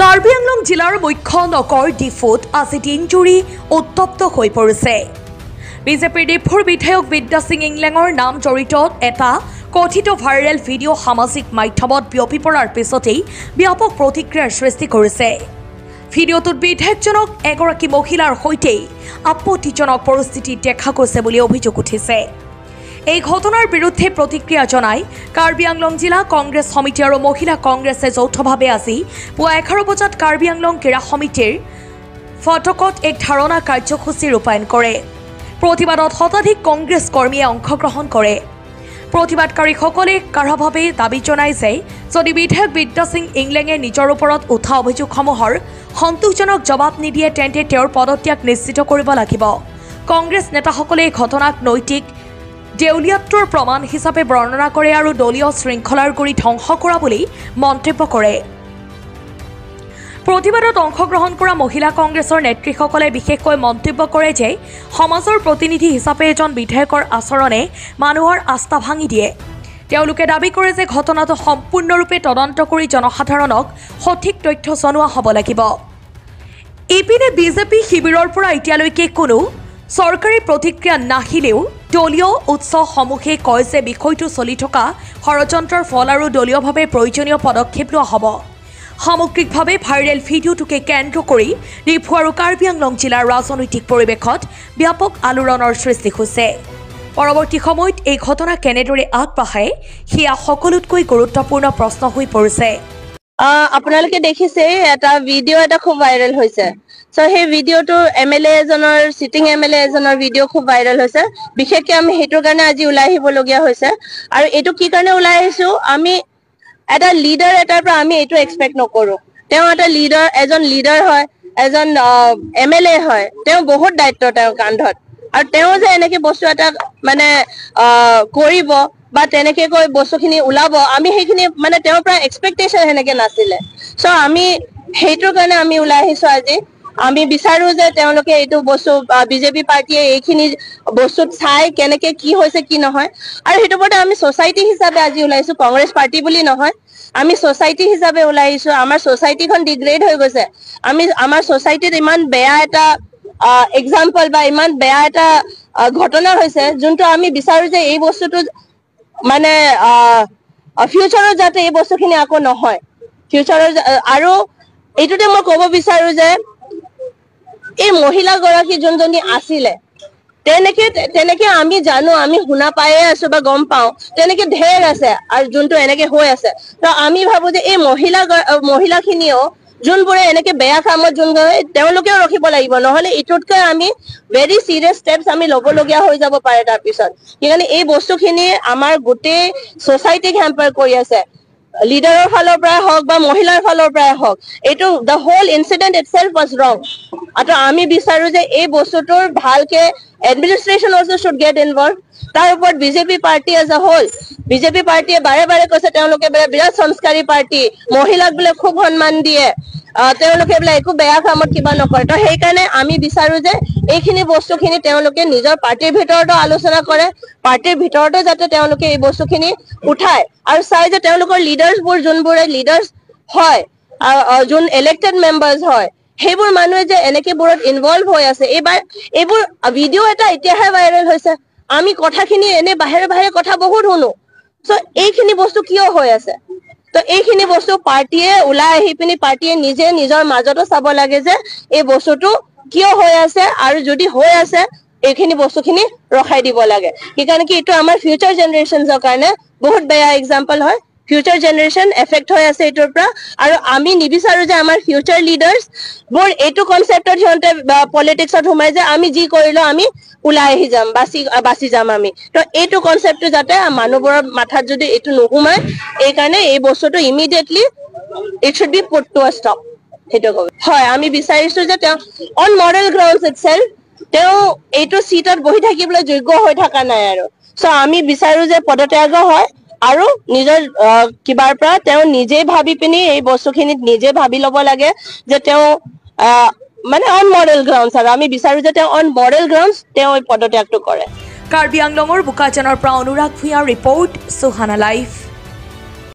কাৰ্বি আংলং জিলাৰ মুখ্য নগৰ ডিফুত আজি দিনজুৰি উত্তপ্ত হৈ পৰিছে। বিজেপিৰ ডিফুৰ বিধায়ক বিদ্যা সিং ইংলেঙৰ নাম জড়িত এটা কথিত ভাইৰেল ভিডিঅ' সামাজিক মাধ্যমত বিয়পি পৰাৰ পিছতেই ব্যাপক প্ৰতিক্ৰিয়াৰ সৃষ্টি কৰিছে। ভিডিঅ'টোত বিধায়কজনক এগৰাকী মহিলাৰ সৈতেই আপত্তিজনক পৰিস্থিতি দেখা গৈছে বুলি অভিযোগ উঠিছে। এই ঘটনাৰ বিৰুদ্ধে প্ৰতিক্ৰিয়া জনাই কাৰ্বি আংলং জিলা কংগ্ৰেছ সমিতি আৰু মহিলা কংগ্ৰেছে যৌথভাৱে আজি পুৱা 11 বজাত কাৰ্বি আংলং ক্ৰীড়া সমিতিৰ ফটকত এক ধাৰণা কাৰ্যসূচী ৰূপায়ণ কৰে। প্ৰতিবাদত শতাধিক কংগ্ৰেছ কৰ্মীয়ে অংশগ্ৰহণ কৰে। প্ৰতিবাদকাৰীসকলে কাঢ়াভাৱে দাবী জনায় যে যদি বিধায়ক বিদ্যা সিং ইংলেঙে নিজৰ ওপৰত উঠা অভিযোগসমূহৰ সন্তোষজনক জবাব নিদিয়ে তেন্তে তেওঁৰ পদত্যাগ নিশ্চিত কৰিব লাগিব। কংগ্ৰেছ নেতাসকলে এই ঘটনাক নৈতিক দেউলিয়াত্বৰ প্ৰমাণ হিচাপে বৰ্ণনা কৰে আৰু দলীয় শৃংখলাৰ গুৰি ধ্বংস কৰা বুলি মন্তব্য কৰে। প্ৰতিবাদত অংশগ্ৰহণ কৰা মহিলা কংগ্ৰেছৰ নেতৃসকলে বিশেষকৈ মন্তব্য কৰে যে সমাজৰ প্ৰতিনিধি হিচাপে এজন বিধায়কৰ আচৰণে মানুহৰ আস্থা ভাঙি দিয়ে। তেওঁলোকে দাবী কৰে যে ঘটনাটো সম্পূৰ্ণৰূপে তদন্ত কৰি জনসাধাৰণক সঠিক তথ্য জনোৱা হ'ব লাগিব। ইপিনে বিজেপি শিবিৰৰ পৰা এতিয়ালৈকে কোনো চৰকাৰী প্ৰতিক্ৰিয়া নাহিলেও দলীয় উৎসসমূহে কয় যে বিষয়টো চলি থকা ষড়যন্ত্ৰৰ ফল আৰু দলীয়ভাৱে প্ৰয়োজনীয় পদক্ষেপ লোৱা হ'ব। সামগ্ৰিকভাৱে ভাইৰেল ভিডিঅ'টোকে কেন্দ্ৰ কৰি ডিফু আৰু কাৰ্বি আংলং জিলাৰ ৰাজনৈতিক পৰিৱেশত ব্যাপক আলোড়নৰ সৃষ্টি হৈছে। পৰৱৰ্তী সময়ত এই ঘটনা কেনেদৰে আগবাঢ়ে সেয়া সকলোতকৈ গুৰুত্বপূৰ্ণ প্ৰশ্ন হৈ পৰিছে। আপোনালোকে দেখিছে এটা ভিডিঅ' এটা খুব ভাইৰেল হৈছে। সেই ভিডিঅ'টো MLA এজনৰ চিটিং MLA এজনৰ ভিডিঅ' খুব ভাইৰেল হৈছে। বিশেষকৈ আমি সেইটোৰ কাৰণে আজি ওলাই আহিবলগীয়া হৈছে। আৰু এইটো কি কাৰণে ওলাই আহিছো, আমি এটা লিডাৰ এটাৰ পৰা আমি এইটো এক্সপেক্ট নকৰো। তেওঁ এটা লিডাৰ, এজন লিডাৰ হয়, এজন MLA হয়, তেওঁ বহুত দায়িত্ব তেওঁৰ কান্ধত। আৰু তেওঁ যে এনেকে বস্তু এটা মানে কৰিব বা তেনেকে কৈ বস্তুখিনি ওলাব, আমি সেইখিনি মানে তেওঁৰ পৰা এক্সপেক্টেশ্যন সেনেকে নাছিলে। আমি সেইটোৰ কাৰণে আমি ওলাই আহিছো আজি। আমি বিচাৰো যে তেওঁলোকে এইটো বস্তু বিজেপি পাৰ্টীয়ে এইখিনি বস্তুত চাই কেনেকে কি হৈছে কি নহয়। আৰু সেইটো ওপৰতে আমি ছ'চাইটি হিচাপে আজি ওলাইছো, কংগ্ৰেছ পাৰ্টি বুলি নহয়। আমি ছ'চাইটি হিচাপে ওলাই আহিছো। আমাৰ ছ'চাইটিখন ডিগ্ৰেড হৈ গৈছে। আমাৰ ছ'চাইটিত ইমান বেয়া এটা এক্সাম্পল বা ইমান বেয়া এটা ঘটনা হৈছে, যোনটো আমি বিচাৰো যে এই বস্তুটো মানে ফিউচাৰত যাতে এই বস্তুখিনি আকৌ নহয় ফিউচাৰৰ। আৰু এইটোতে মই ক'ব বিচাৰো যে এই মহিলাগৰাকী যোনজনী আছিলে, তেনেকে আমি জানো, আমি শুনা পায়ে আছো বা গম পাওঁ, তেনেকে ঢেৰ আছে আৰু যোনটো এনেকে হৈ আছে। আমি ভাবো যে এই মহিলাখিনিও যোনবোৰে এনেকে বেয়া কামত তেওঁলোকেও ৰখিব লাগিব, নহলে এইটোতকৈ আমি ভেৰি চিৰিয়াছ ষ্টেপছ আমি ল'বলগীয়া হৈ যাব পাৰে তাৰপিছত। সেইকাৰণে এই বস্তুখিনি আমাৰ গোটেই ছ'চাইটিক হেম্পাৰ কৰি আছে, লিডাৰৰ ফালৰ পৰাই হওক বা মহিলাৰ ফালৰ পৰাই হওক। এইটো the whole incident itself was wrong. আৰু আমি বিচাৰো যে এই বস্তুটোৰ ভালকে administration also should get involve. তাৰ ওপৰত BJP party as a whole, BJP পাৰ্টীয়ে বাৰে বাৰে কৈছে তেওঁলোকে বিৰাট সংস্কাৰী পাৰ্টি, মহিলাক বোলে খুব সন্মান দিয়ে, তেওঁলোকে বোলে একো বেয়া কামত কিবা নকৰে। সেইকাৰণে আমি বিচাৰো যে এইখিনি বস্তুখিনি তেওঁলোকে নিজৰ পাৰ্টীৰ ভিতৰতো আলোচনা কৰে, পাৰ্টীৰ ভিতৰতো যাতে তেওঁলোকে এই বস্তুখিনি উঠায় আৰু চাই যে তেওঁলোকৰ লিডাৰ্ছবোৰ যোনবোৰে লিডাৰ্ছ হয়, যোন ইলেক্টেড মেম্বাৰ্ছ হয়, সেইবোৰ মানুহে যে এনেকে বোৰত ইনভলভ হৈ আছে। এইবোৰ ভিডিঅ' এটা এতিয়াহে ভাইৰেল হৈছে। আমি কথাখিনি এনে বাহিৰে কথা বহুত শুনো। এইখিনি বস্তু কিয় হৈ আছে? এইখিনি বস্তু পাৰ্টীয়ে ওলাই আহি পিনি পাৰ্টীয়ে নিজে নিজৰ মাজতো চাব লাগে যে এই বস্তুটো কিয় হৈ আছে, আৰু যদি হৈ আছে এইখিনি বস্তুখিনি ৰখাই দিব লাগে। সেইকাৰণে কি এইটো আমাৰ ফিউচাৰ জেনেৰেশ্যনছৰ কাৰণে বহুত বেয়া এক্সাম্পল হয়। ফিউচাৰ জেনেৰেশ্যন এফেক্ট হৈ আছে এইটোৰ পৰা। আৰু আমি নিবিচাৰো যে আমাৰ ফিউচাৰ লিডাৰ্ছ বোৰ এইটো কনচেপ্টত সিহঁতে পলিটিক্সত সোমাই যে আমি যি কৰিলো আমি ওলাই আহি যাম, বাচি যাম আমি। এইটো কনচেপ্টটো যাতে মানুহবোৰৰ মাথাত যদি এইটো নোসোমায়, এইকাৰণে এই বস্তুটো immediately it should be put to a stop. সেইটো কব হয়। আমি বিচাৰিছো যে তেওঁ অন মৰেল গ্ৰাউণ্ডছ ইটছেল্ফ তেওঁ এইটো চিটত বহি থাকিবলৈ যোগ্য হৈ থকা নাই আৰু। আমি বিচাৰো যে পদত্যাগ হয় আৰু নিজৰ কিবাৰ পৰা তেওঁ নিজে ভাবি পিনি এই বস্তুখিনিত নিজে ভাবি ল'ব লাগে যে তেওঁ মানে অন মৰেল গ্ৰাউণ্ডছ। আৰু আমি বিচাৰো যে তেওঁ অন মৰেল গ্ৰাউণ্ডছ তেওঁ এই পদত্যাগটো কৰে। কাৰ্বি আংলঙৰ বোকাজানৰ পৰা অনুৰাগ ভূঞাৰ ৰিপৰ্ট, সুহানা লাইভ।